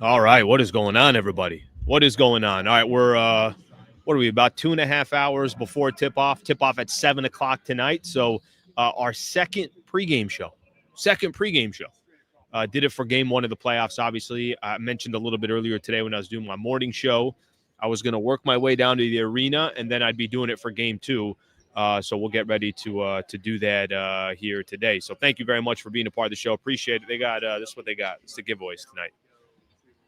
All right, what is going on, everybody? What is going on? All right, we're what are we about 2.5 hours before tip off? Tip off at 7 o'clock tonight. So our second pregame show. Second pregame show. Did it for game one of the playoffs, obviously. I mentioned a little bit earlier today when I was doing my morning show. I was going to work my way down to the arena, and then I'd be doing it for game two. So we'll get ready to do that here today. So thank you very much for being a part of the show. Appreciate it. They got this is what they got. It's the giveaways tonight.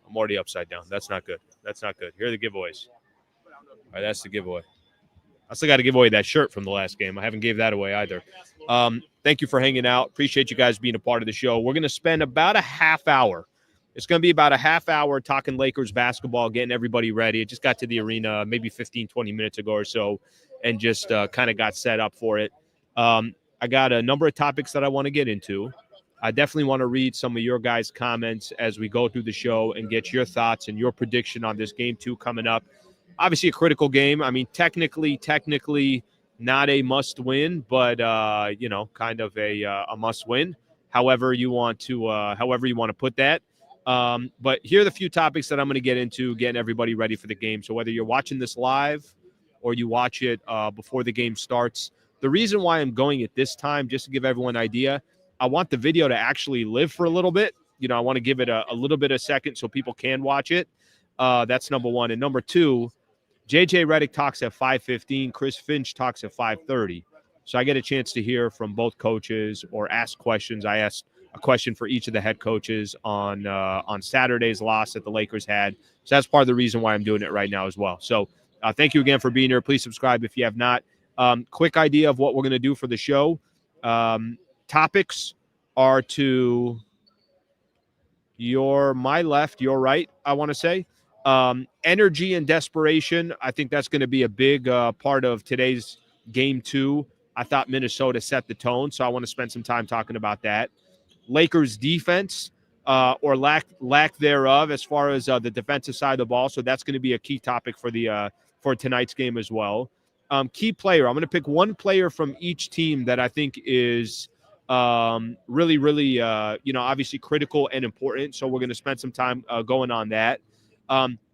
I'm already upside down. That's not good. That's not good. Here are the giveaways. All right, that's the giveaway. I still got to give away that shirt from the last game. I haven't gave that away either. Thank you for hanging out. Appreciate you guys being a part of the show. We're going to spend about a half hour. It's going to be about a half hour talking Lakers basketball, getting everybody ready. It just got to the arena maybe 15, 20 minutes ago or so and just kind of got set up for it. I got a number of topics that I want to get into. I definitely want to read some of your guys' comments as we go through the show and get your thoughts and your prediction on this game two coming up. Obviously a critical game. I mean, technically not a must win, but kind of a must win. However you want to put that. But here are the few topics that I'm going to get into, getting everybody ready for the game. So whether you're watching this live or you watch it before the game starts, the reason why I'm going at this time, just to give everyone an idea, I want the video to actually live for a little bit. I want to give it a little bit of second so people can watch it. That's number one. And number two, JJ Redick talks at 5:15. Chris Finch talks at 5:30. So I get a chance to hear from both coaches or ask questions. I asked a question for each of the head coaches on Saturday's loss that the Lakers had. So that's part of the reason why I'm doing it right now as well. So thank you again for being here. Please subscribe if you have not. Quick idea of what we're going to do for the show. Topics are to my left, your right, I want to say. Energy and desperation. I think that's going to be a big part of today's game two. I thought Minnesota set the tone, so I want to spend some time talking about that. Lakers defense or lack thereof as far as the defensive side of the ball. So that's going to be a key topic for tonight's game as well. Key player. I'm going to pick one player from each team that I think is really, obviously critical and important. So we're going to spend some time going on that.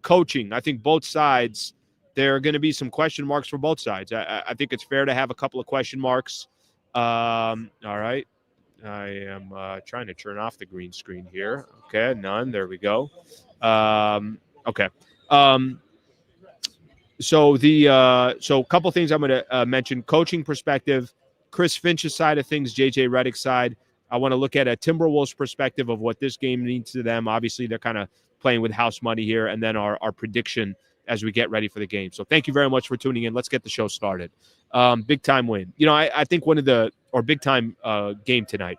Coaching. I think both sides, there are going to be some question marks for both sides. I think it's fair to have a couple of question marks. All right. I am trying to turn off the green screen here. Okay, none. There we go. Okay. So a couple things I'm going to mention. Coaching perspective, Chris Finch's side of things, JJ Redick's side. I want to look at a Timberwolves perspective of what this game means to them. Obviously, they're kind of playing with house money here, and then our prediction as we get ready for the game. So thank you very much for tuning in. Let's get the show started. Big time win. I think big time game tonight.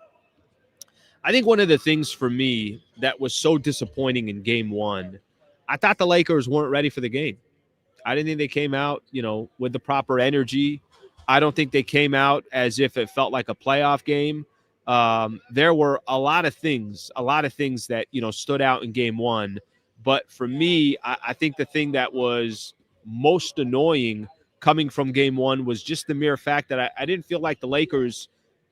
I think one of the things for me that was so disappointing in game one, I thought the Lakers weren't ready for the game. I didn't think they came out, with the proper energy. I don't think they came out as if it felt like a playoff game. There were a lot of things that, stood out in game one. But for me, I think the thing that was most annoying coming from game one was just the mere fact that I didn't feel like the Lakers,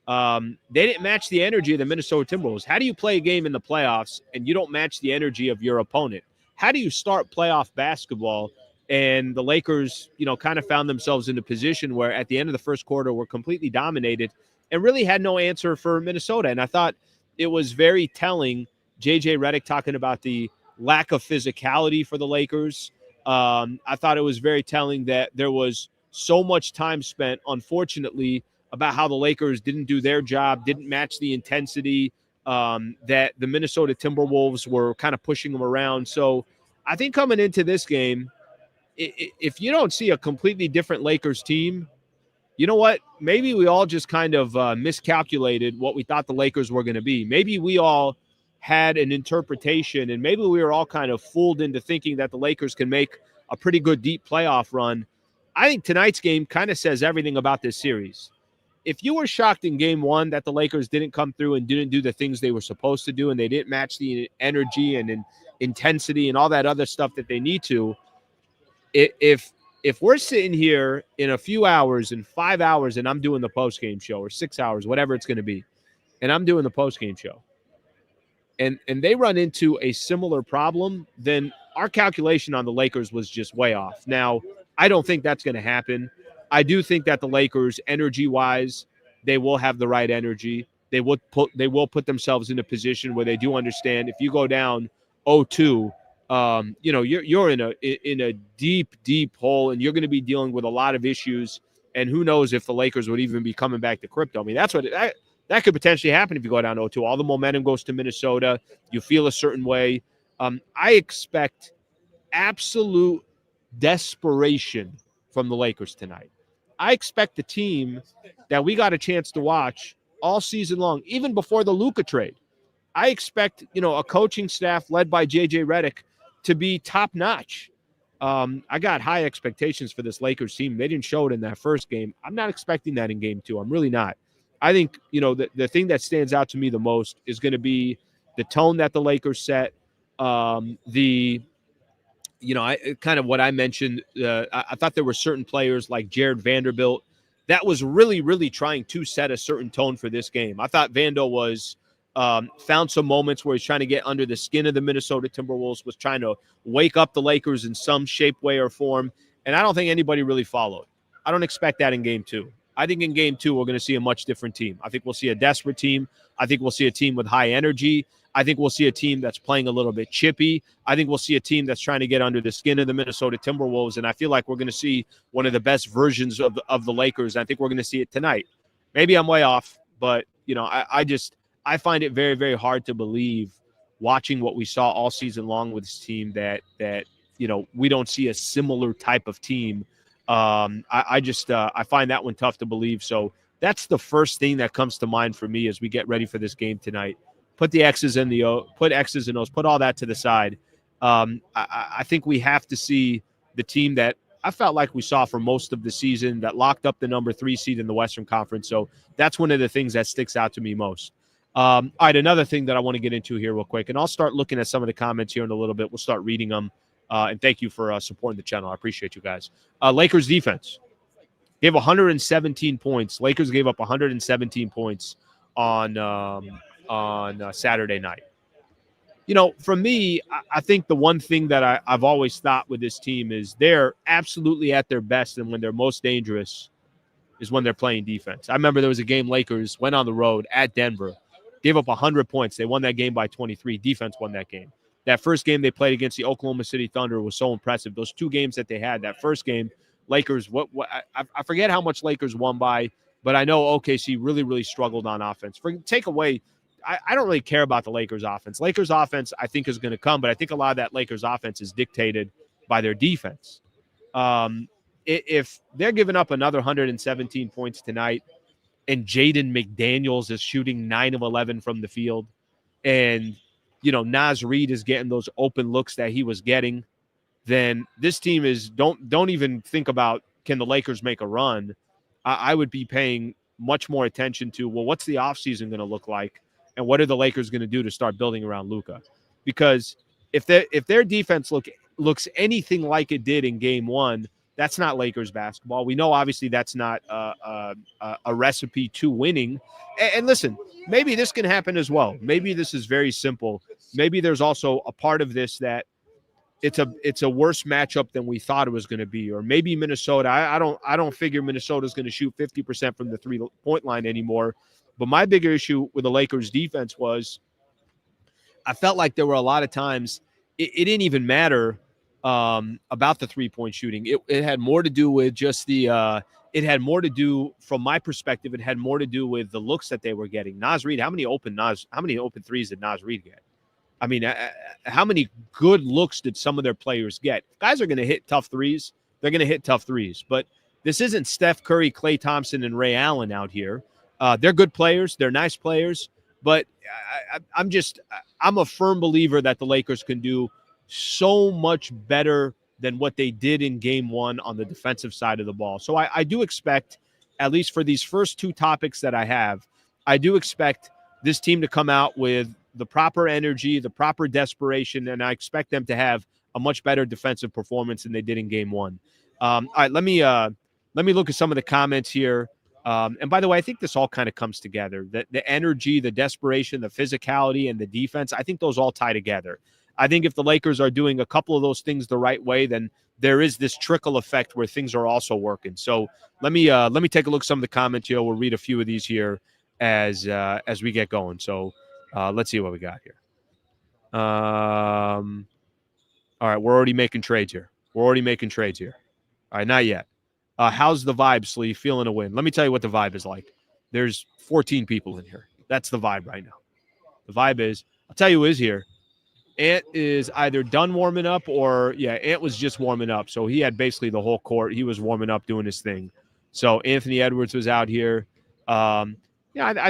they didn't match the energy of the Minnesota Timberwolves. How do you play a game in the playoffs and you don't match the energy of your opponent? How do you start playoff basketball? And the Lakers, kind of found themselves in a position where at the end of the first quarter were completely dominated and really had no answer for Minnesota. And I thought it was very telling, JJ Redick talking about the lack of physicality for the Lakers. I thought it was very telling that there was so much time spent, unfortunately, about how the Lakers didn't do their job, didn't match the intensity that the Minnesota Timberwolves were kind of pushing them around. So I think coming into this game, if you don't see a completely different Lakers team, you know what? Maybe we all just kind of miscalculated what we thought the Lakers were going to be. Maybe we all had an interpretation, and maybe we were all kind of fooled into thinking that the Lakers can make a pretty good deep playoff run. I think tonight's game kind of says everything about this series. If you were shocked in game one that the Lakers didn't come through and didn't do the things they were supposed to do, and they didn't match the energy and intensity and all that other stuff that they need to, if we're sitting here in a few hours, in 5 hours, and I'm doing the post-game show, or 6 hours, whatever it's going to be, and I'm doing the post-game show, and they run into a similar problem, then our calculation on the Lakers was just way off. Now, I don't think that's going to happen. I do think that the Lakers, energy-wise, they will have the right energy. They will put themselves in a position where they do understand if you go down 0-2, you're in a deep hole, and you're going to be dealing with a lot of issues. And who knows if the Lakers would even be coming back to crypto? I mean, that could potentially happen if you go down 0-2. All the momentum goes to Minnesota. You feel a certain way. I expect absolute desperation from the Lakers tonight. I expect the team that we got a chance to watch all season long, even before the Luka trade. I expect, a coaching staff led by JJ Redick to be top notch. I got high expectations for this Lakers team. They didn't show it in that first game. I'm not expecting that in game two. I'm really not. I think, the thing that stands out to me the most is going to be the tone that the Lakers set. Kind of what I mentioned. I thought there were certain players like Jared Vanderbilt that was really, really trying to set a certain tone for this game. I thought Vando was found some moments where he's trying to get under the skin of the Minnesota Timberwolves, was trying to wake up the Lakers in some shape, way, or form. And I don't think anybody really followed. I don't expect that in game two. I think in game two, we're going to see a much different team. I think we'll see a desperate team. I think we'll see a team with high energy. I think we'll see a team that's playing a little bit chippy. I think we'll see a team that's trying to get under the skin of the Minnesota Timberwolves. And I feel like we're going to see one of the best versions of the Lakers. I think we're going to see it tonight. Maybe I'm way off, but, I find it very, very hard to believe, watching what we saw all season long with this team, that we don't see a similar type of team. I find that one tough to believe. So that's the first thing that comes to mind for me as we get ready for this game tonight. Put the X's in put X's and O's, put all that to the side. I think we have to see the team that I felt like we saw for most of the season, that locked up the number 3 seed in the Western Conference. So that's one of the things that sticks out to me most. All right, another thing that I want to get into here real quick, and I'll start looking at some of the comments here in a little bit. We'll start reading them. And thank you for supporting the channel. I appreciate you guys. Lakers defense gave 117 points. Lakers gave up 117 points on Saturday night. For me, I think the one thing that I've always thought with this team is they're absolutely at their best, and when they're most dangerous is when they're playing defense. I remember there was a game Lakers went on the road at Denver, gave up 100 points. They won that game by 23. Defense won that game. That first game they played against the Oklahoma City Thunder was so impressive. Those two games that they had, that first game, Lakers, I forget how much Lakers won by, but I know OKC really, really struggled on offense. Take away, I don't really care about the Lakers offense. Lakers offense, I think, is going to come, but I think a lot of that Lakers offense is dictated by their defense. If they're giving up another 117 points tonight, and Jaden McDaniels is shooting 9 of 11 from the field, and Naz Reid is getting those open looks that he was getting, then this team is don't even think about, can the Lakers make a run? I would be paying much more attention to, well, what's the offseason going to look like, and what are the Lakers going to do to start building around Luka? Because if their defense looks anything like it did in game one, that's not Lakers basketball. We know, obviously, that's not a recipe to winning. And listen, maybe this can happen as well. Maybe this is very simple. Maybe there's also a part of this that it's a worse matchup than we thought it was going to be. Or maybe Minnesota. I don't figure Minnesota's going to shoot 50% from the 3-point line anymore. But my bigger issue with the Lakers defense was, I felt like there were a lot of times it didn't even matter about the 3-point shooting. It had more to do with just it had more to do, from my perspective, it had more to do with the looks that they were getting. Naz Reid, how many open threes did Naz Reid get? I mean, how many good looks did some of their players get? If guys are going to hit tough threes, they're going to hit tough threes. But this isn't Steph Curry, Klay Thompson, and Ray Allen out here. They're good players. They're nice players. But I'm a firm believer that the Lakers can do so much better than what they did in game one on the defensive side of the ball. So I do expect, at least for these first two topics that I have, I do expect this team to come out with the proper energy, the proper desperation, and I expect them to have a much better defensive performance than they did in game one. All right, let me look at some of the comments here. And by the way, I think this all kind of comes together. The energy, the desperation, the physicality, and the defense, I think those all tie together. I think if the Lakers are doing a couple of those things the right way, then there is this trickle effect where things are also working. So let me take a look at some of the comments here. We'll read a few of these here as we get going. So let's see what we got here. All right, we're already making trades here. All right, not yet. How's the vibe, Slee? Feeling a win? Let me tell you what the vibe is like. There's 14 people in here. That's the vibe right now. The vibe is, I'll tell you who is here. Ant is either done warming up or, Ant was just warming up. So he had basically the whole court. He was warming up doing his thing. So Anthony Edwards was out here. I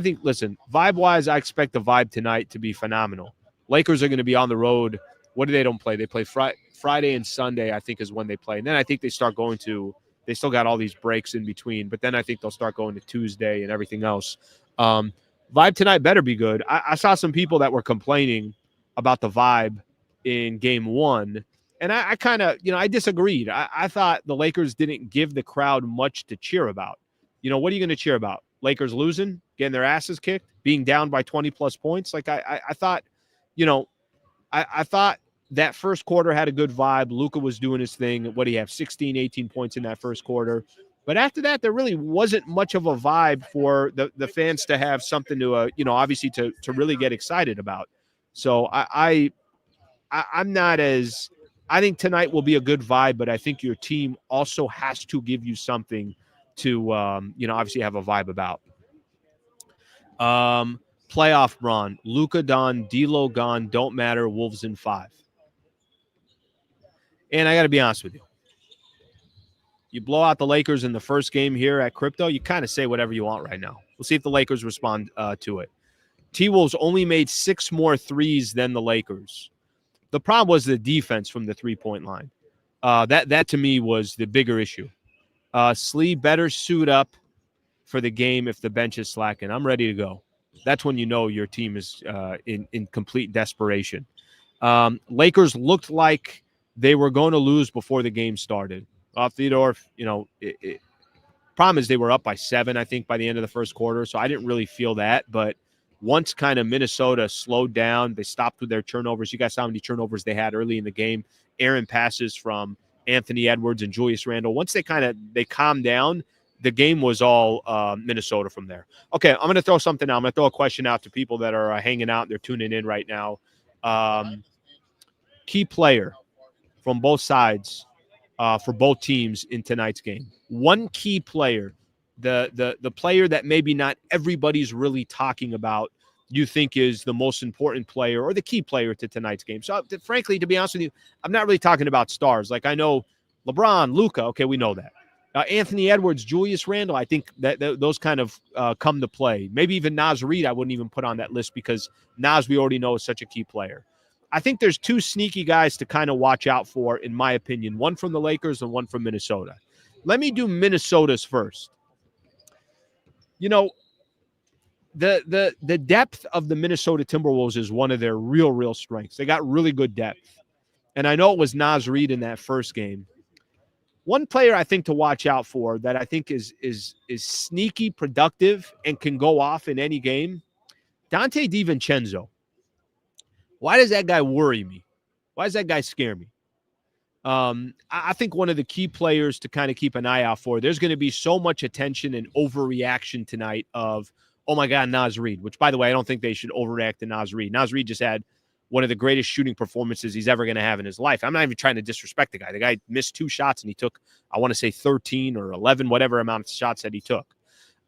think, listen, vibe-wise, I expect the vibe tonight to be phenomenal. Lakers are going to be on the road. What do they don't play? They play Friday and Sunday, I think, is when they play. And then I think they start going to – they still got all these breaks in between. But then I think they'll start going to Tuesday and everything else. Vibe tonight better be good. I saw some people that were complaining about the vibe in game one. And I kind of, I disagreed. I thought the Lakers didn't give the crowd much to cheer about. What are you going to cheer about? Lakers losing, getting their asses kicked, being down by 20-plus points? Like, I thought, I thought that first quarter had a good vibe. Luka was doing his thing. What do you have, 16, 18 points in that first quarter? But after that, there really wasn't much of a vibe for the fans to have something to, obviously to really get excited about. So I'm not as – I think tonight will be a good vibe, but I think your team also has to give you something to, obviously have a vibe about. Playoff Braun, Luka done, D'Lo gone, don't matter, Wolves in 5. And I got to be honest with you. You blow out the Lakers in the first game here at Crypto, you kind of say whatever you want right now. We'll see if the Lakers respond to it. T-Wolves only made 6 more threes than the Lakers. The problem was the defense from the three-point line. That to me was the bigger issue. Slee better suit up for the game if the bench is slacking. I'm ready to go. That's when you know your team is in complete desperation. Lakers looked like they were going to lose before the game started. Theodore, problem is they were up by 7, I think, by the end of the first quarter, so I didn't really feel that. But once kind of Minnesota slowed down, they stopped with their turnovers. You guys saw how many turnovers they had early in the game. Aaron passes from Anthony Edwards and Julius Randle. Once they calmed down, the game was all Minnesota from there. Okay, I'm going to throw something out. I'm going to throw a question out to people that are hanging out. They're tuning in right now. Key player from both sides for both teams in tonight's game. One key player, the player that maybe not everybody's really talking about, you think is the most important player or the key player to tonight's game. So, frankly, to be honest with you, I'm not really talking about stars. Like, I know LeBron, Luka, okay, we know that. Anthony Edwards, Julius Randle, I think that those kind of come to play. Maybe even Naz Reid I wouldn't even put on that list because Naz we already know is such a key player. I think there's 2 sneaky guys to kind of watch out for, in my opinion, one from the Lakers and one from Minnesota. Let me do Minnesota's first. The depth of the Minnesota Timberwolves is one of their real strengths. They got really good depth. And I know it was Naz Reid in that first game. One player I think to watch out for that I think is sneaky productive and can go off in any game, Dante DiVincenzo. Why does that guy worry me? Why does that guy scare me? I think one of the key players to kind of keep an eye out for, there's going to be so much attention and overreaction tonight of, oh my God, Naz Reid, which, by the way, I don't think they should overreact to Naz Reid. Naz Reid just had one of the greatest shooting performances he's ever going to have in his life. I'm not even trying to disrespect the guy. The guy missed 2 shots and he took, I want to say 13 or 11, whatever amount of shots that he took.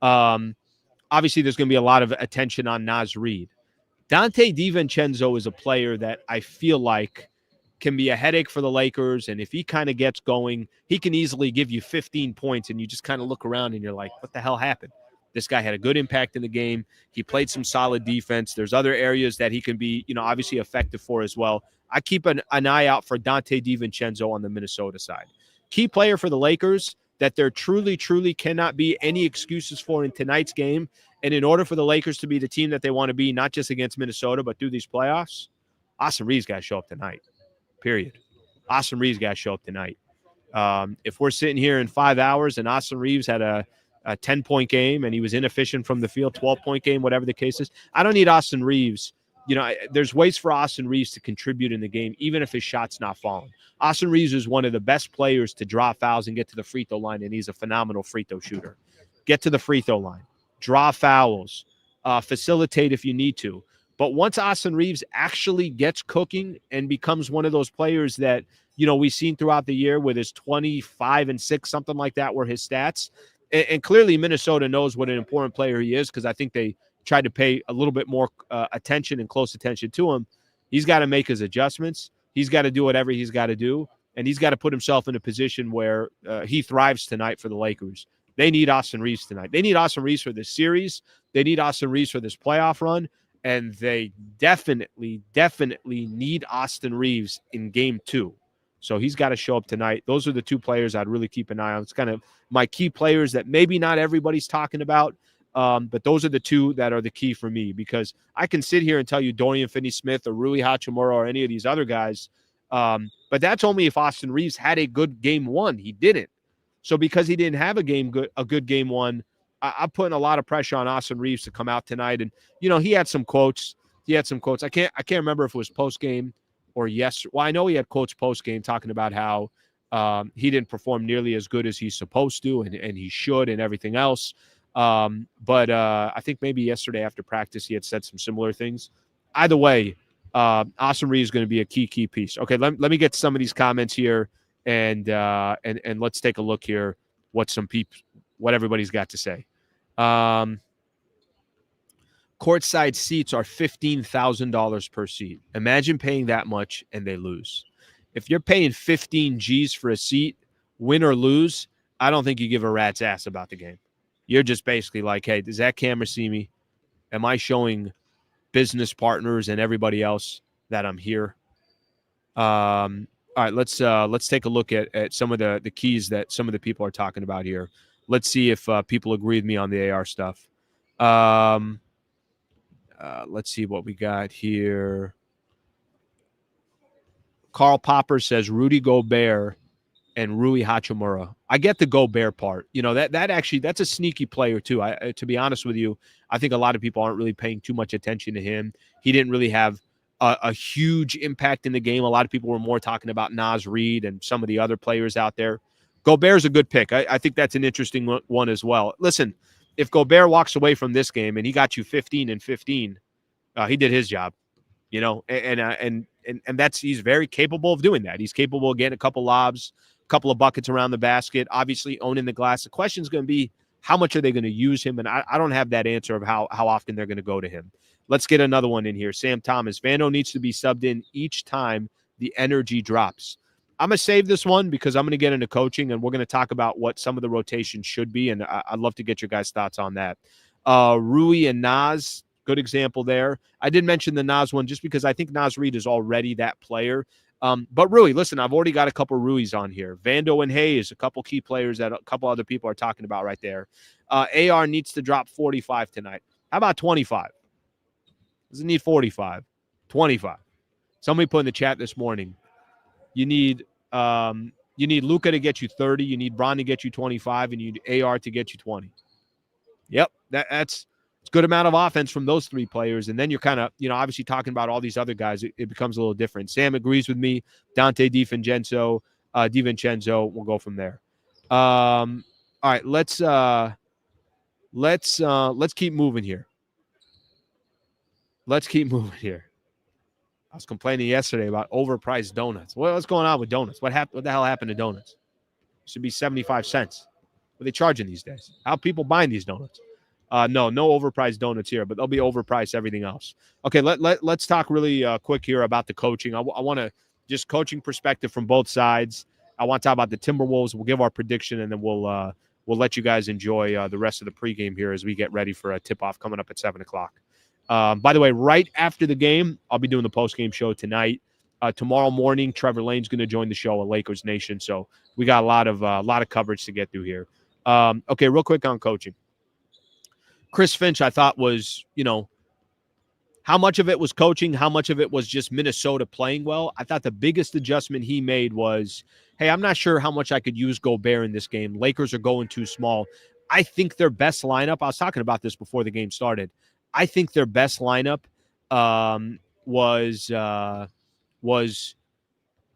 Obviously, there's going to be a lot of attention on Naz Reid. Dante DiVincenzo is a player that I feel like can be a headache for the Lakers, and if he kind of gets going, he can easily give you 15 points, and you just kind of look around and you're like, what the hell happened? This guy had a good impact in the game. He played some solid defense. There's other areas that he can be, obviously effective for as well. I keep an eye out for Dante DiVincenzo on the Minnesota side. Key player for the Lakers that there truly cannot be any excuses for in tonight's game. And in order for the Lakers to be the team that they want to be, not just against Minnesota, but through these playoffs, Austin Reeves got to show up tonight, period. Austin Reeves got to show up tonight. If we're sitting here in 5 hours and Austin Reeves had a a 10-point game and he was inefficient from the field, 12-point game, whatever the case is. I don't need Austin Reeves. There's ways for Austin Reeves to contribute in the game, even if his shot's not falling. Austin Reeves is one of the best players to draw fouls and get to the free throw line, and he's a phenomenal free throw shooter. Get to the free throw line, draw fouls, facilitate if you need to. But once Austin Reeves actually gets cooking and becomes one of those players that, we've seen throughout the year with his 25-6, something like that, were his stats. And clearly Minnesota knows what an important player he is, because I think they tried to pay a little bit more attention and close attention to him. He's got to make his adjustments. He's got to do whatever he's got to do. And he's got to put himself in a position where he thrives tonight for the Lakers. They need Austin Reeves tonight. They need Austin Reeves for this series. They need Austin Reeves for this playoff run. And they definitely need Austin Reeves in game 2. So he's got to show up tonight. Those are the two players I'd really keep an eye on. It's kind of my key players that maybe not everybody's talking about, but those are the two that are the key for me, because I can sit here and tell you Dorian Finney-Smith or Rui Hachimura or any of these other guys, but that's only if Austin Reeves had a good game 1. He didn't. So because he didn't have a good game 1, I'm putting a lot of pressure on Austin Reeves to come out tonight. And, he had some quotes. I can't remember if it was post-game or yes. Well, I know he had quotes post-game talking about how he didn't perform nearly as good as he's supposed to and he should and everything else. But I think maybe yesterday after practice he had said some similar things. Either way, Austin Reeves is going to be a key piece. Okay, let me get some of these comments here and let's take a look here what everybody's got to say. Courtside seats are $15,000 per seat. Imagine paying that much and they lose. If you're paying 15 G's for a seat, win or lose, I don't think you give a rat's ass about the game. You're just basically like, hey, does that camera see me? Am I showing business partners and everybody else that I'm here? All right, let's take a look at some of the keys that some of the people are talking about here. Let's see if people agree with me on the AR stuff. Let's see what we got here. Carl Popper says Rudy Gobert and Rui Hachimura. I get the Gobert part. That's a sneaky player too. To be honest with you, I think a lot of people aren't really paying too much attention to him. He didn't really have a huge impact in the game. A lot of people were more talking about Naz Reid and some of the other players out there. Gobert's a good pick. I think that's an interesting one as well. Listen, if Gobert walks away from this game and he got you 15 and 15, he did his job, and that's, he's very capable of doing that. He's capable of getting a couple lobs, a couple of buckets around the basket, obviously owning the glass. The question is going to be, how much are they going to use him? And I don't have that answer of how often they're going to go to him. Let's get another one in here. Sam Thomas, Vando needs to be subbed in each time the energy drops. I'm going to save this one because I'm going to get into coaching and we're going to talk about what some of the rotations should be. And I'd love to get your guys' thoughts on that. Rui and Naz, good example there. I did mention the Naz one just because I think Naz Reid is already that player. But Rui, listen, I've already got a couple Rui's on here. Vando and Hayes, a couple key players that a couple other people are talking about right there. AR needs to drop 45 tonight. How about 25? Doesn't need 45. 25. Somebody put in the chat this morning, you need Luka to get you 30, you need Bron to get you 25, and you need AR to get you 20. Yep, that's a good amount of offense from those three players. And then you're kind of, obviously talking about all these other guys, it becomes a little different. Sam agrees with me. Dante DiVincenzo, we'll go from there. All right, let's keep moving here. I was complaining yesterday about overpriced donuts. What's going on with donuts? What the hell happened to donuts? It should be 75 cents. What are they charging these days? How are people buying these donuts? No overpriced donuts here, but they'll be overpriced everything else. Okay, let's talk really quick here about the coaching. I want to just coaching perspective from both sides. I want to talk about the Timberwolves. We'll give our prediction, and then we'll let you guys enjoy the rest of the pregame here as we get ready for a tip-off coming up at 7 o'clock. By the way, right after the game, I'll be doing the post-game show tonight. Tomorrow morning, Trevor Lane's going to join the show at Lakers Nation, so we got a lot of coverage to get through here. Okay, real quick on coaching. Chris Finch, I thought was, how much of it was coaching, how much of it was just Minnesota playing well. I thought the biggest adjustment he made was, hey, I'm not sure how much I could use Gobert in this game. Lakers are going too small. I think their best lineup, I was talking about this before the game started. I think their best lineup was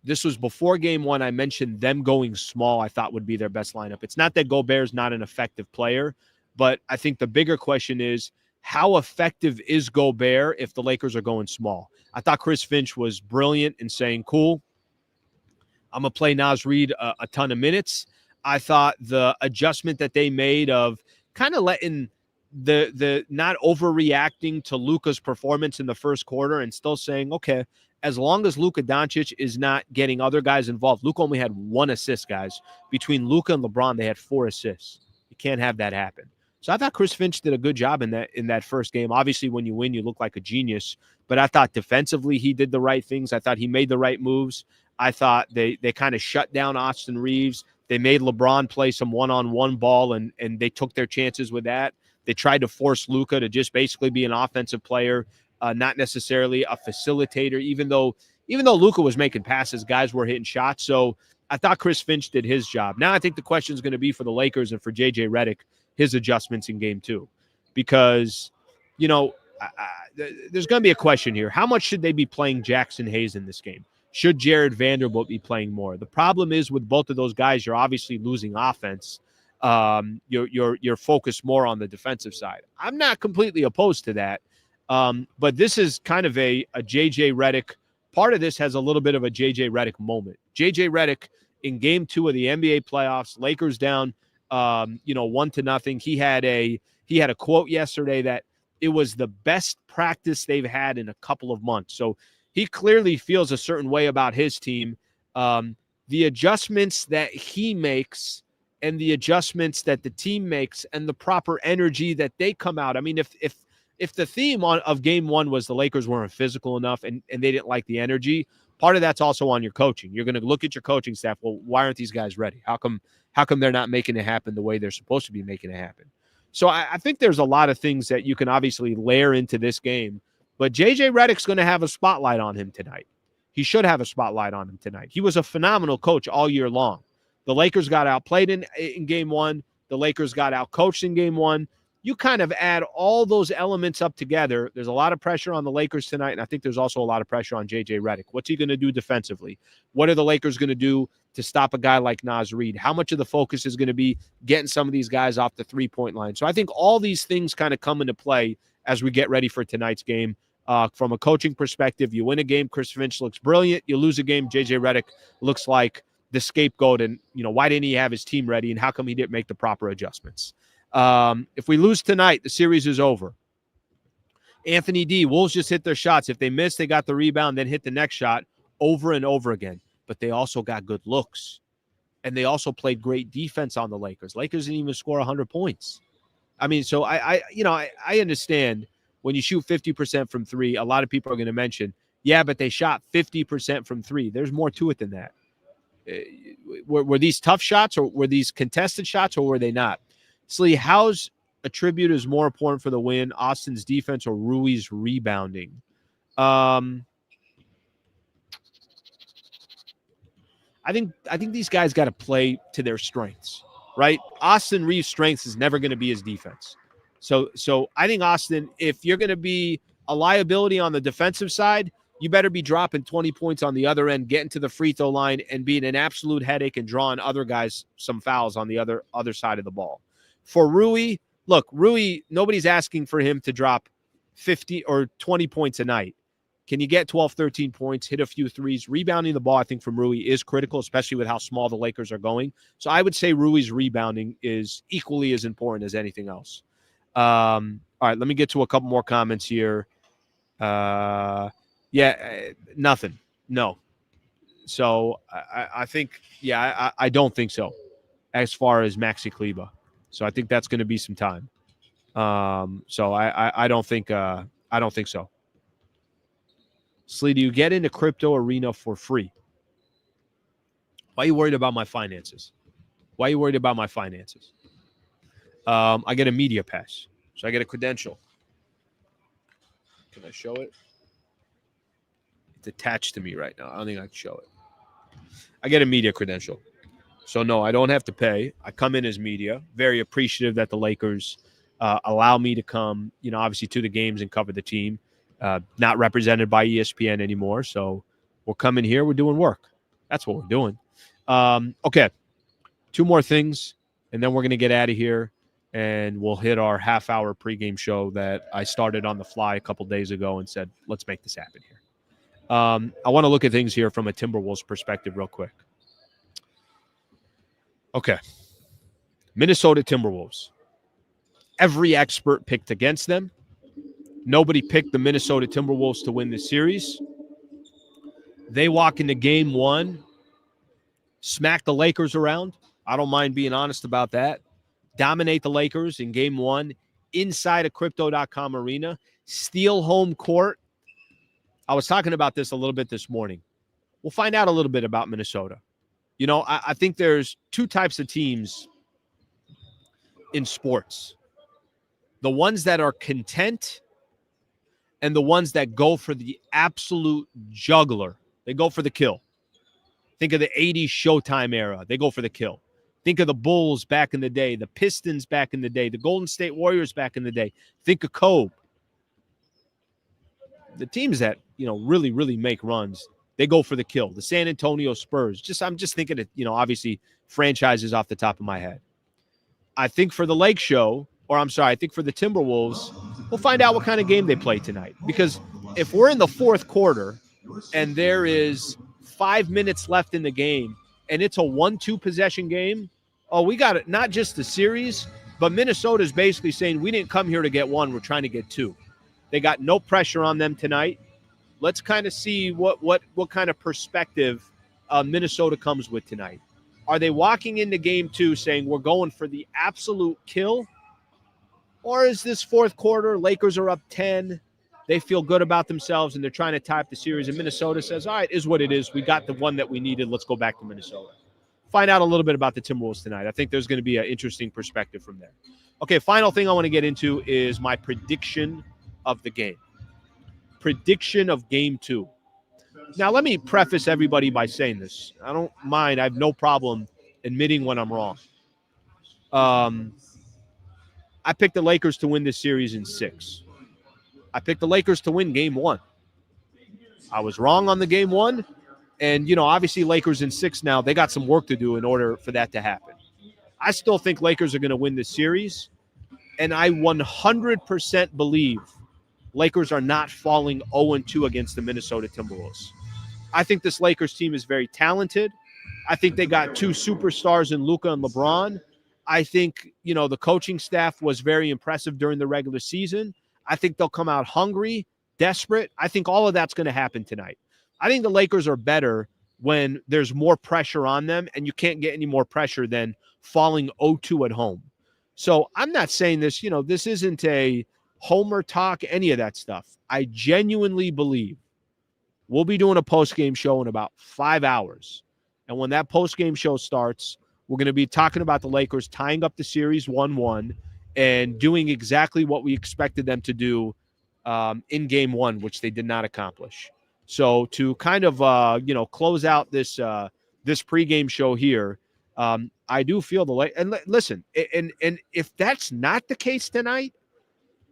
this was before game one. I mentioned them going small, I thought would be their best lineup. It's not that Gobert's not an effective player, but I think the bigger question is how effective is Gobert if the Lakers are going small? I thought Chris Finch was brilliant in saying, cool, I'm going to play Naz Reid a ton of minutes. I thought the adjustment that they made of kind of letting the not overreacting to Luka's performance in the first quarter and still saying, okay, as long as Luka Doncic is not getting other guys involved. Luka only had 1 assist, guys. Between Luka and LeBron, they had 4 assists. You can't have that happen. So I thought Chris Finch did a good job in that first game. Obviously, when you win, you look like a genius. But I thought defensively he did the right things. I thought he made the right moves. I thought they kind of shut down Austin Reeves. They made LeBron play some one-on-one ball, and they took their chances with that. They tried to force Luka to just basically be an offensive player, not necessarily a facilitator, even though Luka was making passes, guys were hitting shots. So I thought Chris Finch did his job. Now I think the question is going to be for the Lakers and for JJ Redick, his adjustments in game 2. Because, there's going to be a question here. How much should they be playing Jackson Hayes in this game? Should Jared Vanderbilt be playing more? The problem is with both of those guys, you're obviously losing offense. You're focused more on the defensive side. I'm not completely opposed to that, but this is kind of a JJ Redick. Part of this has a little bit of a JJ Redick moment. JJ Redick in game 2 of the NBA playoffs, Lakers down, 1-0. He had a quote yesterday that it was the best practice they've had in a couple of months. So he clearly feels a certain way about his team. The adjustments that he makes and the adjustments that the team makes and the proper energy that they come out. I mean, if the theme of game 1 was the Lakers weren't physical enough and they didn't like the energy, part of that's also on your coaching. You're going to look at your coaching staff. Well, why aren't these guys ready? How come they're not making it happen the way they're supposed to be making it happen? So I think there's a lot of things that you can obviously layer into this game. But J.J. Redick's going to have a spotlight on him tonight. He should have a spotlight on him tonight. He was a phenomenal coach all year long. The Lakers got outplayed in game 1. The Lakers got outcoached in game 1. You kind of add all those elements up together. There's a lot of pressure on the Lakers tonight, and I think there's also a lot of pressure on J.J. Redick. What's he going to do defensively? What are the Lakers going to do to stop a guy like Naz Reid? How much of the focus is going to be getting some of these guys off the three-point line? So I think all these things kind of come into play as we get ready for tonight's game. From a coaching perspective, you win a game, Chris Finch looks brilliant. You lose a game, J.J. Redick looks like the scapegoat. And, why didn't he have his team ready? And how come he didn't make the proper adjustments? If we lose tonight, the series is over. Anthony D, Wolves just hit their shots. If they miss, they got the rebound, then hit the next shot over and over again. But they also got good looks. And they also played great defense on the Lakers. Lakers didn't even score 100 points. I mean, so I understand when you shoot 50% from 3, a lot of people are going to mention, yeah, but they shot 50% from 3. There's more to it than that. Were these tough shots, or were these contested shots, or were they not? Slee, how's attribute is more important for the win, Austin's defense or Rui's rebounding? I think these guys got to play to their strengths, right? Austin Reeves' strengths is never going to be his defense. So I think, Austin, if you're going to be a liability on the defensive side, you better be dropping 20 points on the other end, getting to the free throw line, and being an absolute headache and drawing other guys some fouls on the other side of the ball. For Rui, look, Rui, nobody's asking for him to drop 50 or 20 points a night. Can you get 12, 13 points, hit a few threes? Rebounding the ball, I think, from Rui is critical, especially with how small the Lakers are going. So I would say Rui's rebounding is equally as important as anything else. All right, let me get to a couple more comments here. Nothing. No. So I think, I don't think so as far as Maxi Kleber. So I think that's going to be some time. So I don't think so. Slee, do you get into crypto arena for free? Why are you worried about my finances? I get a media pass. So I get a credential. Can I show it? It's attached to me right now. I don't think I can show it. I get a media credential. So, no, I don't have to pay. I come in as media. Very appreciative that the Lakers allow me to come, obviously to the games and cover the team. Not represented by ESPN anymore. So we're coming here. We're doing work. That's what we're doing. Okay. 2 more things, and then we're going to get out of here, and we'll hit our half-hour pregame show that I started on the fly a couple days ago and said, let's make this happen here. I want to look at things here from a Timberwolves perspective real quick. Okay. Minnesota Timberwolves. Every expert picked against them. Nobody picked the Minnesota Timberwolves to win this series. They walk into game 1, smack the Lakers around. I don't mind being honest about that. Dominate the Lakers in game 1 inside a Crypto.com arena. Steal home court. I was talking about this a little bit this morning. We'll find out a little bit about Minnesota. I think there's 2 types of teams in sports. The ones that are content and the ones that go for the absolute juggler. They go for the kill. Think of the 80s Showtime era. They go for the kill. Think of the Bulls back in the day, the Pistons back in the day, the Golden State Warriors back in the day. Think of Kobe. The teams that, really, really make runs, they go for the kill. The San Antonio Spurs. I'm just thinking of, obviously franchises off the top of my head. I think for the Lake Show, I think for the Timberwolves, we'll find out what kind of game they play tonight. Because if we're in the 4th quarter and there is 5 minutes left in the game and it's a 1-2 possession game, we got it. Not just the series, but Minnesota's basically saying we didn't come here to get 1, we're trying to get 2. They got no pressure on them tonight. Let's kind of see what kind of perspective Minnesota comes with tonight. Are they walking into game 2 saying we're going for the absolute kill? Or is this 4th quarter, Lakers are up 10, they feel good about themselves, and they're trying to tie up the series, and Minnesota says, all right, is what it is. We got the one that we needed. Let's go back to Minnesota. Find out a little bit about the Timberwolves tonight. I think there's going to be an interesting perspective from there. Okay, final thing I want to get into is my prediction of the game. Prediction of game 2. Now, let me preface everybody by saying this. I don't mind. I have no problem admitting when I'm wrong. I picked the Lakers to win this series in 6. I picked the Lakers to win game 1. I was wrong on the game 1. And, obviously Lakers in 6 now, they got some work to do in order for that to happen. I still think Lakers are going to win this series. And I 100% believe Lakers are not falling 0-2 against the Minnesota Timberwolves. I think this Lakers team is very talented. I think they got 2 superstars in Luka and LeBron. I think, the coaching staff was very impressive during the regular season. I think they'll come out hungry, desperate. I think all of that's going to happen tonight. I think the Lakers are better when there's more pressure on them, and you can't get any more pressure than falling 0-2 at home. So I'm not saying this, this isn't a homer talk, any of that stuff. I genuinely believe we'll be doing a post-game show in about 5 hours. And when that post-game show starts, we're going to be talking about the Lakers tying up the series 1-1 and doing exactly what we expected them to do in game 1, which they did not accomplish. So to kind of, close out this pregame show here, I do feel listen, and if that's not the case tonight,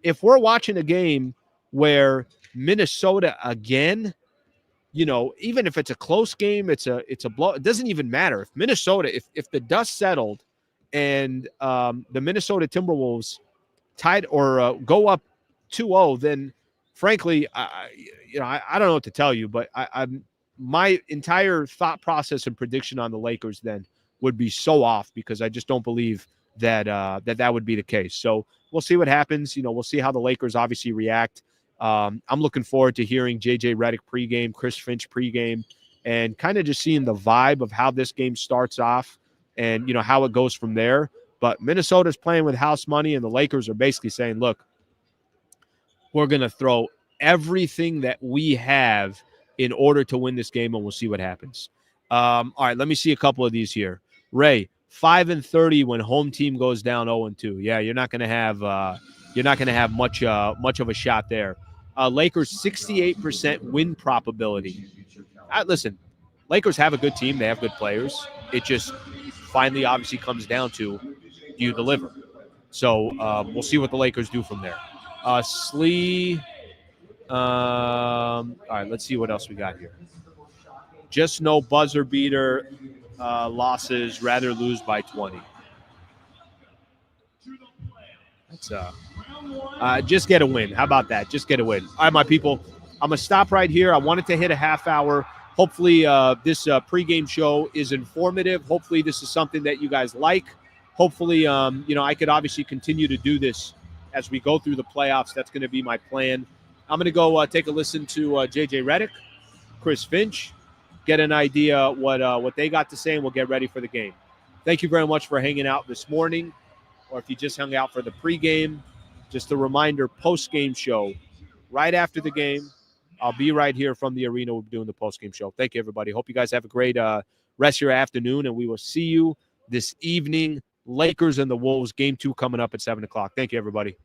if we're watching a game where Minnesota again, even if it's a close game, it's a blow. It doesn't even matter. If Minnesota, if the dust settled and the Minnesota Timberwolves tied or go up 2-0, then frankly, I don't know what to tell you, but my entire thought process and prediction on the Lakers then would be so off because I just don't believe that that would be the case. So we'll see what happens. We'll see how the Lakers obviously react. I'm looking forward to hearing JJ Redick pregame, Chris Finch pregame, and kind of just seeing the vibe of how this game starts off and, how it goes from there. But Minnesota's playing with house money, and the Lakers are basically saying, look, we're going to throw everything that we have in order to win this game, and we'll see what happens. All right, let me see a couple of these here. Ray, 5-30 when home team goes down 0-2. Yeah, you're not going to have much of a shot there. Lakers 68% win probability. Listen, Lakers have a good team. They have good players. It just finally obviously comes down to, do you deliver? So we'll see what the Lakers do from there. Slee. All right, let's see what else we got here. Just no buzzer beater losses. Rather lose by 20. That's just get a win. How about that? Just get a win. All right, my people. I'm gonna stop right here. I wanted to hit a half hour. Hopefully, this pregame show is informative. Hopefully, this is something that you guys like. Hopefully, I could obviously continue to do this as we go through the playoffs. That's going to be my plan. I'm going to go take a listen to JJ Redick, Chris Finch, get an idea what they got to say, and we'll get ready for the game. Thank you very much for hanging out this morning, or if you just hung out for the pregame, just a reminder, post-game show right after the game. I'll be right here from the arena. We'll be doing the post-game show. Thank you, everybody. Hope you guys have a great rest of your afternoon, and we will see you this evening. Lakers and the Wolves, game 2 coming up at 7 o'clock. Thank you, everybody.